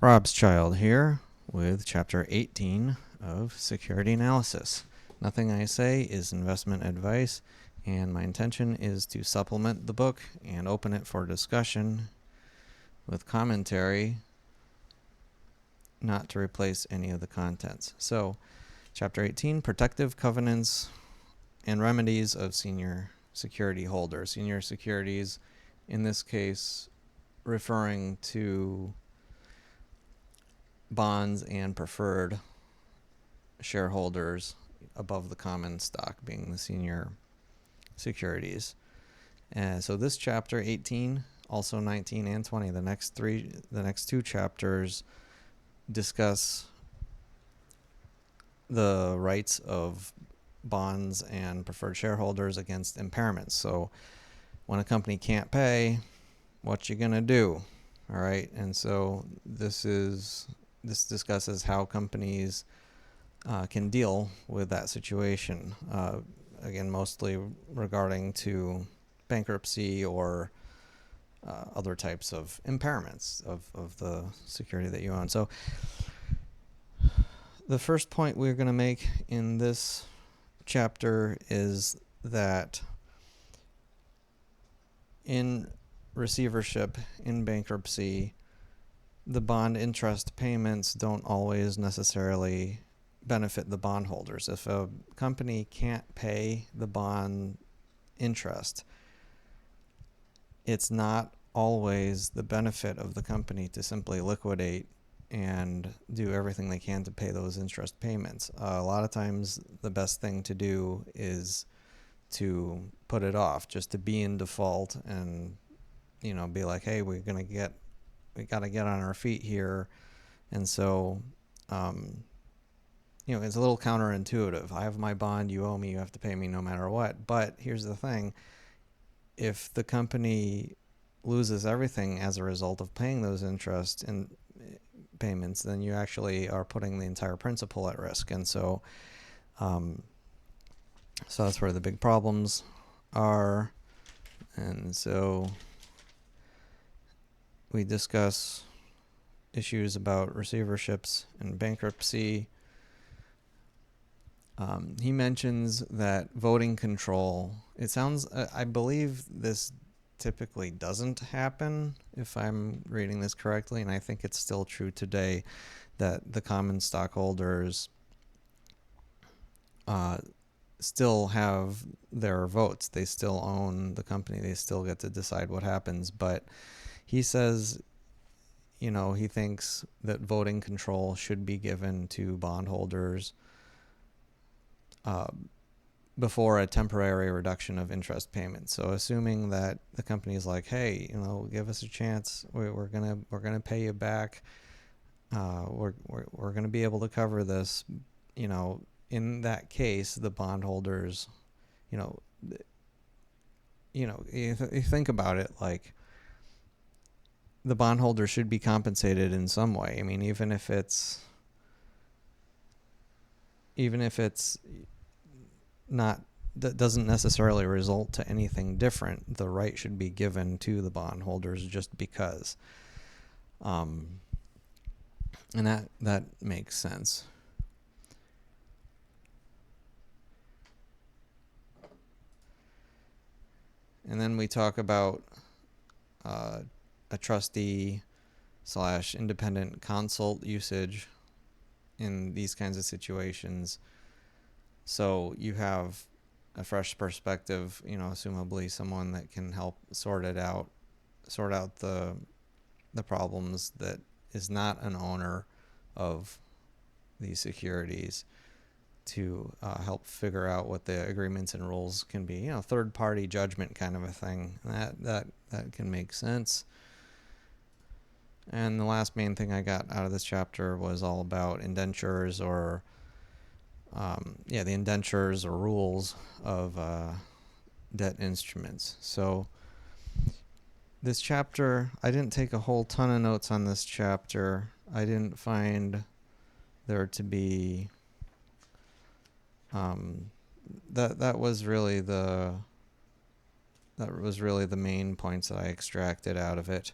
Rob's Child here with Chapter 18 of Security Analysis. Nothing I say is investment advice, and my intention is to supplement the book and open it for discussion with commentary, not to replace any of the contents. So, Chapter 18, Protective Covenants and Remedies of Senior Security Holders. Senior securities, in this case, referring to bonds and preferred shareholders above the common stock being the senior securities. And so this chapter 18, also 19 and 20, the next two chapters discuss the rights of bonds and preferred shareholders against impairments. So when a company can't pay, what you gonna do? All right. And so this discusses how companies can deal with that situation. Again, mostly regarding to bankruptcy or other types of impairments of the security that you own. So the first point we're going to make in this chapter is that in receivership, in bankruptcy, the bond interest payments don't always necessarily benefit the bondholders. If a company can't pay the bond interest, it's not always the benefit of the company to simply liquidate and do everything they can to pay those interest payments. A lot of times the best thing to do is to put it off, just to be in default and, be like, hey, we got to get on our feet here. And so, it's a little counterintuitive. I have my bond, you owe me, you have to pay me no matter what. But here's the thing. If the company loses everything as a result of paying those interest and payments, then you actually are putting the entire principal at risk. And so, so that's where the big problems are. And so we discuss issues about receiverships and bankruptcy. He mentions that voting control, it sounds, I believe this typically doesn't happen, if I'm reading this correctly, and I think it's still true today that the common stockholders still have their votes. They still own the company. They still get to decide what happens. But he says, he thinks that voting control should be given to bondholders before a temporary reduction of interest payments. So assuming that the company is like, hey, give us a chance, we're gonna pay you back, we're gonna be able to cover this, in that case, the bondholders, you think about it, like the bondholder should be compensated in some way. I mean, even if it's not, that doesn't necessarily result to anything different, the right should be given to the bondholders just because. And that makes sense. And then we talk about a trustee / independent consult usage in these kinds of situations. So you have a fresh perspective, assumably someone that can help sort out the problems, that is not an owner of these securities, to help figure out what the agreements and rules can be. Third party judgment kind of a thing. That can make sense. And the last main thing I got out of this chapter was all about indentures, or the indentures or rules of debt instruments. So this chapter, I didn't take a whole ton of notes on this chapter. I didn't find there to be that was really the main points that I extracted out of it.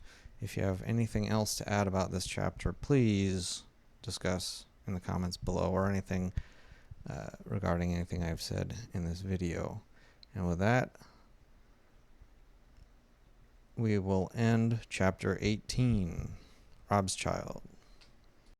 If you have anything else to add about this chapter, please discuss in the comments below, or anything regarding anything I've said in this video. And with that, we will end chapter 18, Rob's Child.